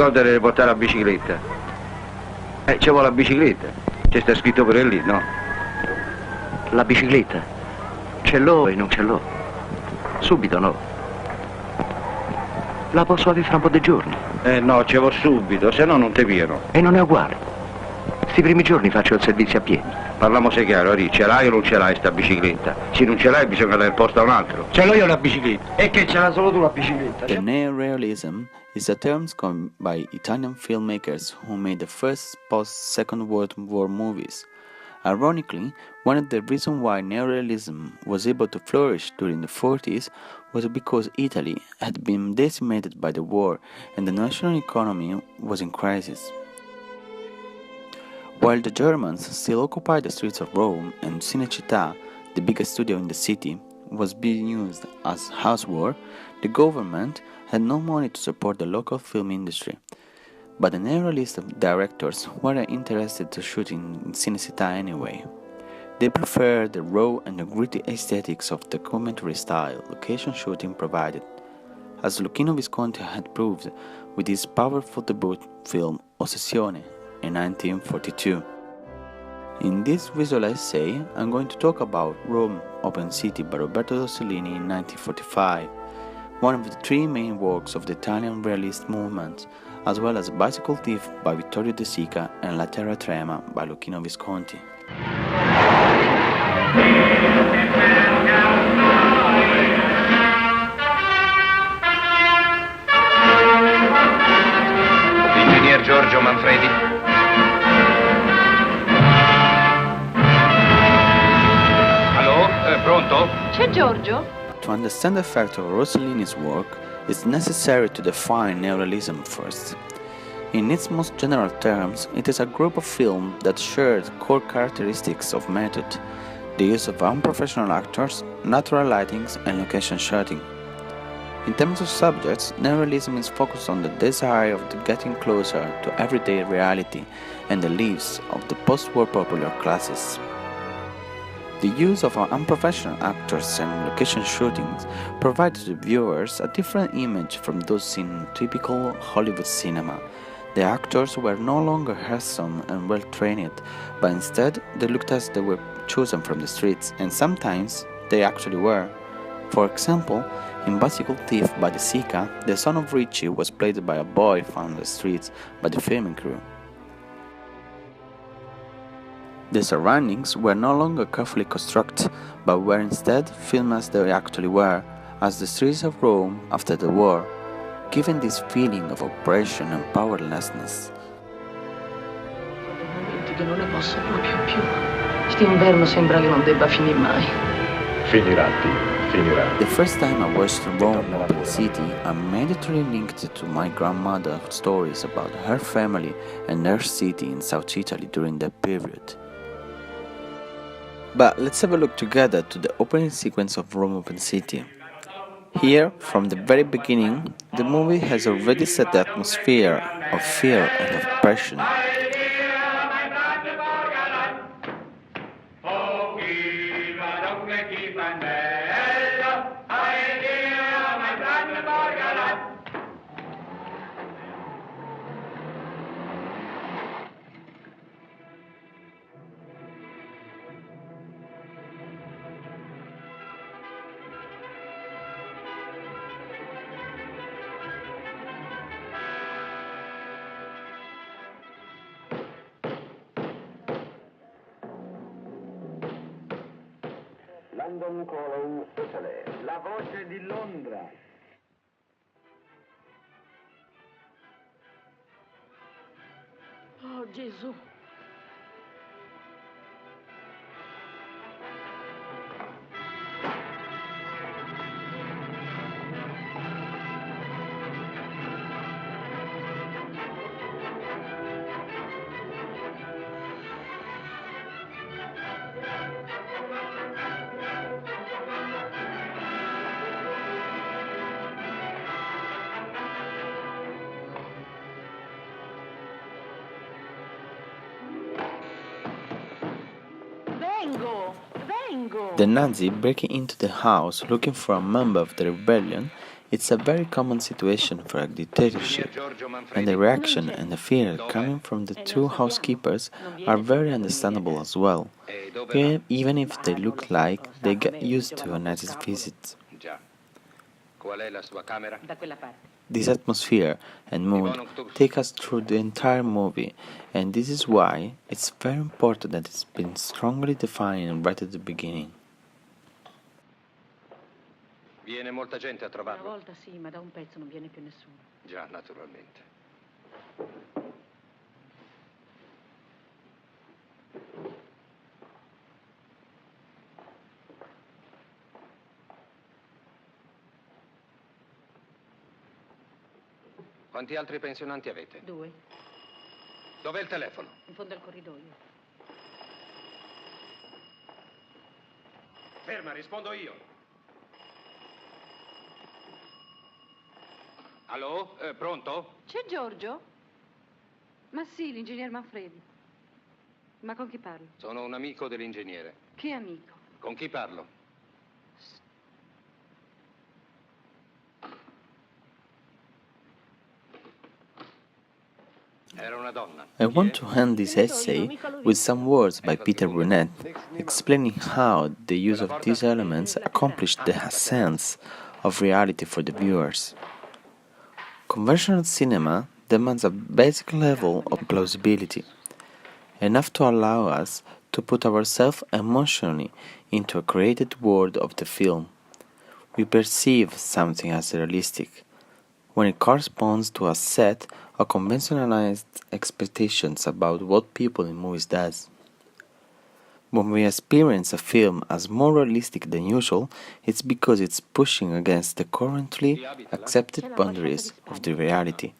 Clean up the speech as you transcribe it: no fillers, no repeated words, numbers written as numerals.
soldi deve portare la bicicletta. Ci vuole la bicicletta. C'è sta scritto pure lì, no? La bicicletta? Ce l'ho e non ce l'ho. Subito no. La posso avere fra un po' di giorni. No, ci vuole subito, se no non ti pieno. E non è uguale. Sti primi giorni faccio il servizio a piedi. Parliamo se chiaro, ce l'hai o non ce l'hai sta bicicletta? Se non ce l'hai bisogna dare il posto a un altro. Ce l'ho io la bicicletta. E che ce l'ha solo tu la bicicletta? The neorealism is a term coined by Italian filmmakers who made the first post-Second World War movies. Ironically, one of the reasons why neorealism was able to flourish during the 40s was because Italy had been decimated by the war and the national economy was in crisis. While the Germans still occupied the streets of Rome and Cinecittà, the biggest studio in the city, was being used as house war, the government had no money to support the local film industry. But the neorealist directors weren't interested to shoot in Cinecittà anyway. They preferred the raw and the gritty aesthetics of the documentary style location shooting provided, as Luchino Visconti had proved with his powerful debut film Ossessione in 1942. In this visual essay, I'm going to talk about Rome, Open City by Roberto Rossellini in 1945, one of the three main works of the Italian realist movement, as well as Bicycle Thief by Vittorio De Sica and La Terra Trema by Luchino Visconti. Ingegner Giorgio Manfredi. Pronto? C'è Giorgio? To understand the effect of Rossellini's work, it's necessary to define neorealism first. In its most general terms, it is a group of films that share the core characteristics of method, the use of unprofessional actors, natural lightings, and location shooting. In terms of subjects, neorealism is focused on the desire of getting closer to everyday reality and the lives of the post-war popular classes. The use of unprofessional actors and location shootings provided to viewers a different image from those seen in typical Hollywood cinema. The actors were no longer handsome and well trained, but instead they looked as they were chosen from the streets, and sometimes they actually were. For example, in Bicycle Thief by De Sica, the son of Ricci was played by a boy found on the streets by the filming crew. The surroundings were no longer carefully constructed, but were instead filmed as they actually were, as the streets of Rome after the war, giving this feeling of oppression and powerlessness. Che non ne posso proprio più. St'inverno sembra che non debba finire mai. Finirà, Dio, finirà. The first time I watched Rome, Open City, I immediately linked it to my grandmother's stories about her family and her city in South Italy during that period. But let's have a look together to the opening sequence of Rome Open City. Here, from the very beginning, the movie has already set the atmosphere of fear and of oppression. London calling Italy. La voce di Londra. Oh Gesù. The Nazi breaking into the house looking for a member of the rebellion It's a very common situation for a dictatorship, and the reaction and the fear coming from the two housekeepers are very understandable as well, even if they look like they get used to a nice visit. Già. Qual è la sua camera? Da quella parte. This atmosphere and mood take us through the entire movie, and this is why it's very important that it's been strongly defined right at the beginning. Viene molta gente a Una trovarlo? volta sì, ma da un pezzo non viene più nessuno. Già, naturalmente. Quanti altri pensionanti avete? 2, Dov'è il telefono? in fondo al corridoio. Ferma, rispondo io. Allo? Pronto? C'è Giorgio? Ma sì, l'ingegner Manfredi. Ma con chi parlo? Sono un amico dell'ingegnere. Che amico? Con chi parlo? Era una donna. I want to end this essay with some words by Peter Brunet, explaining how the use of these elements accomplished the sense of reality for the viewers. Conventional cinema demands a basic level of plausibility, enough to allow us to put ourselves emotionally into a created world of the film. We perceive something as realistic when it corresponds to a set of conventionalized expectations about what people in movies does. When we experience a film as more realistic than usual, it's because it's pushing against the currently accepted boundaries of the reality,